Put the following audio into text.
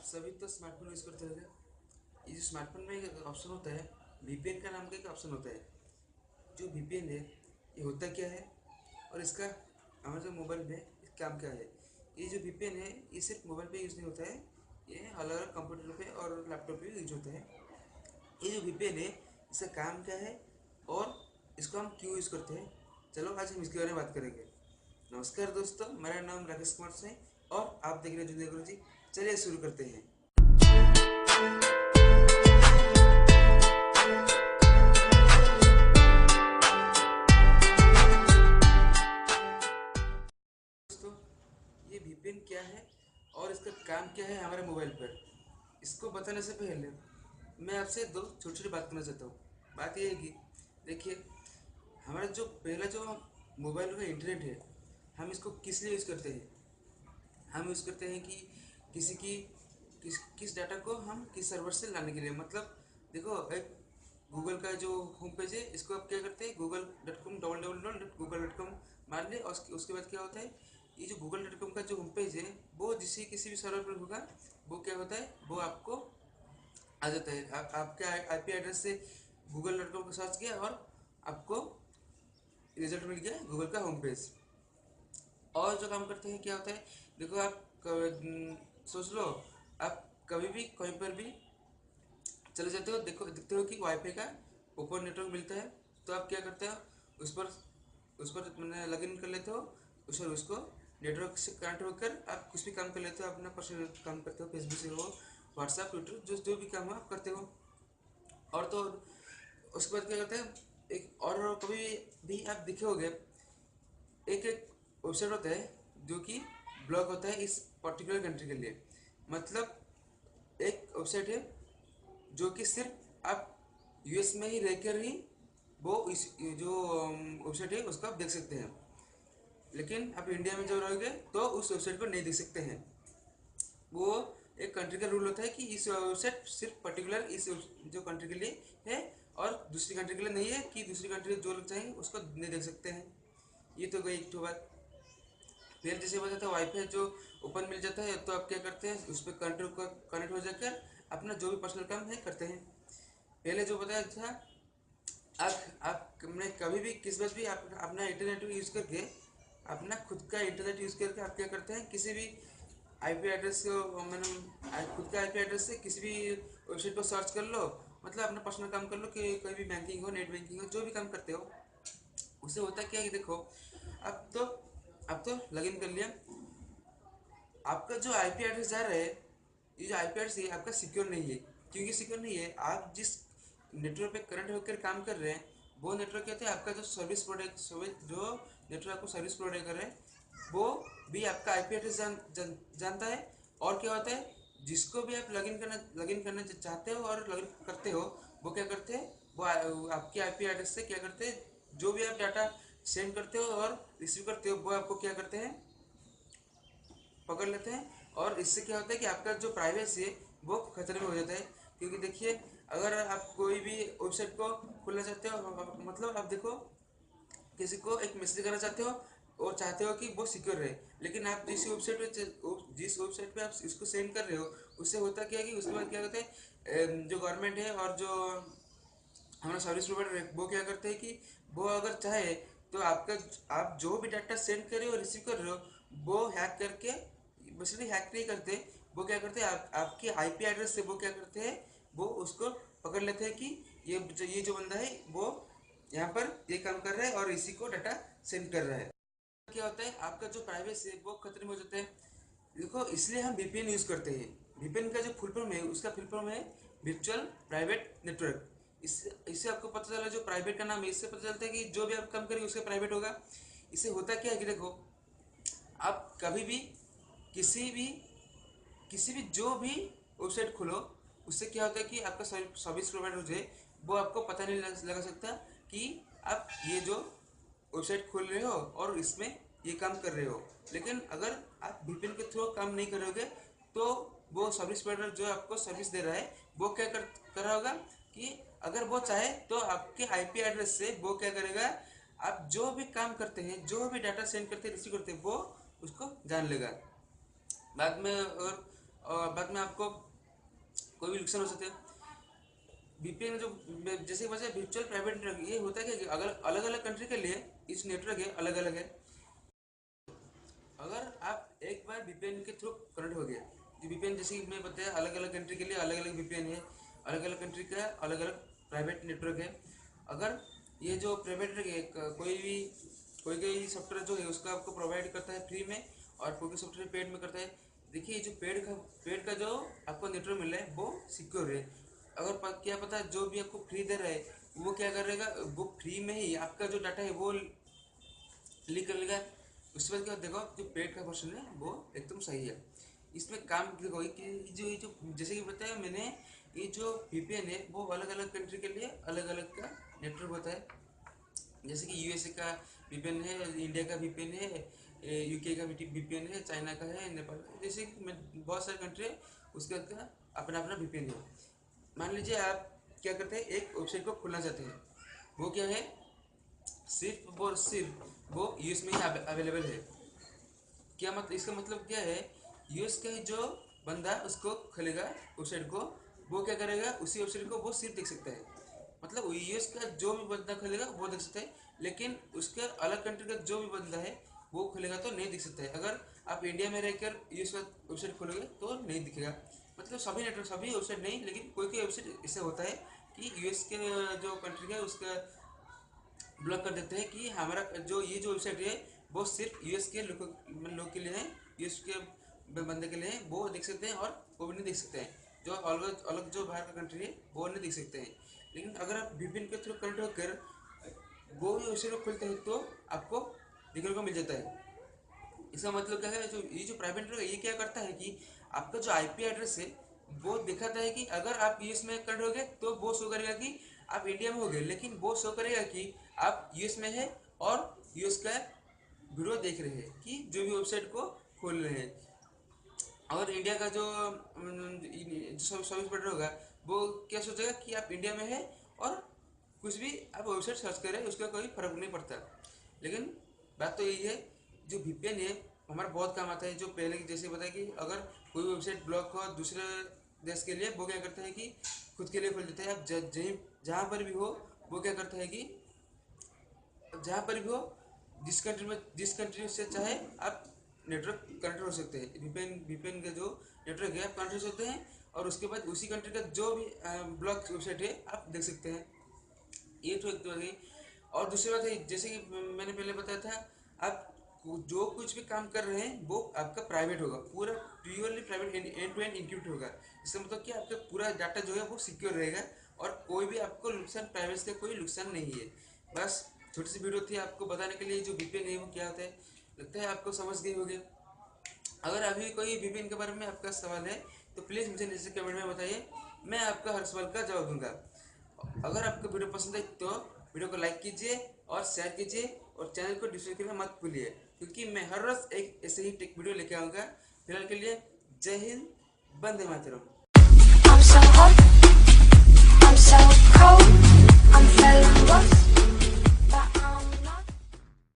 सभी तो smartphone use करते होंगे। ये जो स्मार्टफोन में एक ऑप्शन होता है, वीपीएन का नाम का एक ऑप्शन होता है। जो वीपीएन है, ये होता क्या है और इसका हमारे जो मोबाइल में काम क्या है। ये जो वीपीएन है, ये सिर्फ मोबाइल पे यूज़ नहीं होता है, ये अलग अलग कंप्यूटर पे और लैपटॉप पे यूज होता है। ये जो वीपीएन है, इसका काम क्या है और इसको हम क्यों यूज़ करते हैं, चलो आज हम इसके बारे में बात करेंगे। नमस्कार दोस्तों, मेरा नाम राकेश कुमार है और आप देख रहे हैं जूनियर गुरुजी। चलिए शुरू करते हैं। दोस्तों, ये वीपीएन क्या है और इसका काम क्या है हमारे मोबाइल पर, इसको बताने से पहले मैं आपसे दो छोटी छोटी बात करना चाहता हूँ। बात ये है कि देखिए, हमारा जो पहला जो मोबाइल का इंटरनेट है, हम इसको किस लिए यूज़ करते हैं। हम यूज़ करते हैं कि किसी की किस डाटा को हम किस सर्वर से लाने के लिए। मतलब देखो, एक गूगल का जो होम पेज है, इसको आप क्या करते हैं, google.com www.google.com मान ले, और उसके बाद क्या होता है, ये जो google.com का जो होम पेज है, वो किसी भी सर्वर पर होगा, वो क्या होता है, वो आपको आ जाता है। आपके आईपी एड्रेस से google.com को सर्च किया और आपको रिजल्ट मिल गया गूगल का होम पेज। और जो काम करते हैं क्या होता है, देखो आप सोच लो, आप कभी भी कहीं पर भी चले जाते हो, देखो देखते हो कि वाईफाई का ओपन नेटवर्क मिलता है, तो आप क्या करते हो, उस पर मैंने लॉग इन कर लेते हो, उसको नेटवर्क से कनेक्ट होकर आप कुछ भी काम कर लेते हो, अपना पर्सनल काम करते हो, फेसबुक से हो, व्हाट्सएप, ट्विटर, जो जो भी काम है आप करते हो। और तो उसके बाद क्या करते हैं, एक और कभी भी आप देखे होगे, एक एक वेबसाइट होता है जो कि ब्लॉग होता है इस पर्टिकुलर कंट्री के लिए। मतलब एक वेबसाइट है जो कि सिर्फ आप यूएस में ही रहकर ही वो इस जो वेबसाइट है उसको आप देख सकते हैं। लेकिन आप इंडिया में जब रहोगे तो उस वेबसाइट को नहीं देख सकते हैं। वो एक कंट्री का रूल होता है कि इस वेबसाइट सिर्फ पर्टिकुलर इस जो कंट्री के लिए है और दूसरी कंट्री के लिए नहीं है, कि दूसरी कंट्री जो लोग चाहेंगे उसको नहीं देख सकते हैं। ये तो गई एक तो बात। फिर जैसे बताया था, वाईफाई जो ओपन मिल जाता है, तो आप क्या करते हैं, उस पर कनेक्ट हो जाकर अपना जो भी पर्सनल काम है करते हैं। पहले जो बताया था, आप मैं कभी भी किस बात भी आप अपना इंटरनेट यूज़ करके, अपना खुद का इंटरनेट यूज़ करके आप क्या करते हैं, किसी भी आईपी एड्रेस को मैंने खुद का आईपी एड्रेस से किसी भी वेबसाइट को सर्च कर लो, मतलब अपना पर्सनल काम कर लो, कि कोई भी बैंकिंग हो, नेट बैंकिंग हो, जो भी काम करते हो। उससे होता क्या है कि देखो, अब तो अब तो लॉगिन कर लिया, आपका जो आईपी एड्रेस जा रहा है, ये जो आईपी एड्रेस है आपका सिक्योर नहीं है। क्योंकि सिक्योर नहीं है, आप जिस नेटवर्क पे करंट होकर काम कर रहे हैं, वो नेटवर्क क्या होता है, आपका जो जो नेटवर्क आपको सर्विस प्रोवाइड कर रहे हैं, वो भी आपका आईपी एड्रेस जानता है। और क्या होता है, जिसको भी आप लॉगिन करना चाहते हो और लॉगिन करते हो, वो क्या करते हैं, वो आपके आईपी एड्रेस से क्या करते हैं, जो भी आप डाटा सेंड करते हो और रिसीव करते हो, वो आपको क्या करते हैं, पकड़ लेते हैं। और इससे क्या होता है कि आपका जो प्राइवेसी है वो खतरे में हो जाता है। क्योंकि देखिए, अगर आप कोई भी वेबसाइट को खोलना चाहते हो, मतलब आप देखो, किसी को एक मैसेज करना चाहते हो और चाहते हो कि वो सिक्योर रहे, लेकिन आप जिस वेबसाइट पे आप इसको सेंड कर रहे हो, उससे होता क्या है कि उसके बाद क्या होता है, जो गवर्नमेंट है और जो हमारा सर्विस प्रोवाइडर है, वो क्या करते हैं कि वो अगर चाहे तो आपका आप जो भी डाटा सेंड कर रहे हो, रिसीव कर रहे हो, वो हैक करके, बेसिकली हैक नहीं करते, वो क्या करते हैं, आपके आईपी एड्रेस से वो क्या करते हैं, वो उसको पकड़ लेते हैं कि ये जो बंदा है वो यहाँ पर ये काम कर रहा है और इसी को डाटा सेंड कर रहा है। क्या होता है, आपका जो प्राइवेसी है वो खतरे में हो जाता है। देखो, इसलिए हम वीपीएन यूज़ करते हैं। वीपीएन का जो फुल फॉर्म है, उसका फुल फॉर्म है वर्चुअल प्राइवेट नेटवर्क। इससे आपको पता चला, जो प्राइवेट का नाम है, इससे पता चलता है कि जो भी आप काम करेंगे उसका प्राइवेट होगा। इससे होता क्या है कि देखो, आप कभी भी किसी भी किसी भी जो भी वेबसाइट खोलो, उससे क्या होता है कि आपका सर्विस प्रोवाइडर जो है, वो आपको पता नहीं लगा सकता कि आप ये जो वेबसाइट खोल रहे हो और इसमें ये काम कर रहे हो। लेकिन अगर आप वीपीएन के थ्रू काम नहीं करोगे, तो वो सर्विस प्रोवाइडर जो आपको सर्विस दे रहा है, वो क्या कर रहा होगा कि अगर वो चाहे तो आपके आईपी एड्रेस से वो क्या करेगा, आप जो भी काम करते हैं, जो भी डाटा सेंड करते हैं, रिसीव करते हैं, वो उसको जान लेगा बाद में। और बाद में आपको कोई भी नुकसान हो सकता है। वीपीएन जो जैसे वजह वर्चुअल प्राइवेट नेटवर्क, ये होता है कि अगर अलग अलग कंट्री के लिए इस नेटवर्क है अलग अलग है। अगर आप एक बार वीपीएन के थ्रू कनेक्ट हो गया, जो वीपीएन जैसे कि मैं बताया अलग अलग कंट्री के लिए अलग अलग वीपीएन है, अलग अलग कंट्री का अलग अलग प्राइवेट नेटवर्क है। अगर ये जो प्राइवेट है कोई सॉफ्टवेयर जो है उसका आपको प्रोवाइड करता है फ्री में, और कोई सॉफ्टवेयर पेड में करता है। देखिए जो पेड का जो आपको नेटवर्क मिल रहा है वो सिक्योर है। अगर क्या पता जो भी आपको फ्री दे रहा है वो क्या करेगा, वो फ्री में ही आपका जो डाटा है वो लीक कर लेगा। उसके बाद क्या देखो जो पेड का वर्जन है वो एकदम सही है। इसमें काम देखो कि जो जैसे कि बताया मैंने, ये जो वीपीएन है वो अलग अलग कंट्री के लिए अलग अलग का नेटवर्क होता है। जैसे कि यूएसए का वीपीएन है, इंडिया का वीपीएन है, यूके का वीपीएन है, चाइना का है, नेपाल का, जैसे कि बहुत सारे कंट्री है उसका अपना अपना वीपीएन है। मान लीजिए आप क्या करते हैं, एक वेबसाइट को खोलना चाहते हैं, वो क्या है सिर्फ वो यूएस में ही अवेलेबल है। क्या मतलब, इसका मतलब क्या है, यूएस का ही जो बंदा उसको खोलेगा वेबसाइट को, वो क्या करेगा उसी वेबसाइट को वो सिर्फ देख सकता है। मतलब यूएस का जो भी बंदा खोलेगा वो देख सकता है, लेकिन उसके अलग कंट्री का जो भी बंदा है वो खोलेगा तो नहीं दिख सकता है। अगर आप इंडिया में रहकर यूएस का वेबसाइट खोलोगे तो नहीं दिखेगा। मतलब सभी नेटवर्क सभी वेबसाइट नहीं, लेकिन कोई कोई वेबसाइट इससे होता है कि यूएस के जो कंट्री है उसका ब्लॉक कर देते हैं कि हमारा जो ये जो वेबसाइट है वो सिर्फ यूएस के लोग के लिए है, यूएस के बंदे के लिए है, वो देख सकते हैं और वो भी नहीं देख सकते हैं। जो अलग अलग जो बाहर का कंट्री है वो नहीं देख सकते हैं। लेकिन अगर आप वीपीएन के थ्रू कनेक्ट होकर वो भी वेबसाइट को खोलते हैं तो आपको देखने को मिल जाता है। इसका मतलब क्या है, जो प्राइवेट नेटवर्क है ये क्या करता है कि आपका जो आईपी एड्रेस है वो दिखाता है कि अगर आप यूएस में कनेक्ट हो गए तो वो शो करेगा कि आप इंडिया में हो गए, लेकिन वो शो करेगा कि आप यूएस में है और यूएस का वीडियो देख रहे हैं कि जो भी वेबसाइट को खोल रहे हैं। और इंडिया का जो सर्विस प्रोवाइडर होगा वो क्या सोचेगा कि आप इंडिया में है और कुछ भी आप वेबसाइट सर्च करें उसका कोई फर्क नहीं पड़ता। लेकिन बात तो यही है, जो वीपीएन है हमारा बहुत काम आता है। जो पहले जैसे बताया कि अगर कोई वेबसाइट ब्लॉक हो दूसरे देश के लिए, वो क्या करता है कि खुद के लिए खोल देता है। आप जहाँ पर भी हो वो क्या करता है कि जहाँ पर भी हो जिस कंट्री से चाहे आप नेटवर्क कनेक्ट हो सकते हैं। वीपीएन का जो नेटवर्क है आप कनेक्ट हो सकते हैं, और उसके बाद उसी कंट्री का जो भी ब्लॉक वेबसाइट है आप देख सकते हैं। ये तो एक तो है। और दूसरी बात है, जैसे कि मैंने पहले बताया था, आप जो कुछ भी काम कर रहे हैं वो आपका प्राइवेट होगा, पूरा purely private, end to end encrypt होगा। इसका मतलब कि आपका पूरा डाटा जो है वो सिक्योर रहेगा और कोई भी आपको नुकसान, प्राइवेसी का कोई नुकसान नहीं है। बस छोटी सी वीडियो थी आपको बताने के लिए जो वीपीएन है वो क्या होता है। लगता है आपको समझ गई होगी। अगर अभी कोई वीपीएन के बारे में आपका सवाल है तो प्लीज़ मुझे नीचे कमेंट में बताइए, मैं आपका हर सवाल का जवाब दूंगा। अगर आपको वीडियो पसंद है तो वीडियो को लाइक कीजिए और शेयर कीजिए, और चैनल को सब्सक्राइब करना मत भूलिए, क्योंकि मैं हर रोज एक ऐसे ही टेक वीडियो लेके आऊँगा। फिलहाल के लिए जय Hind, Vande Mataram. I'm so hot, I'm so cold, I'm feeling lost.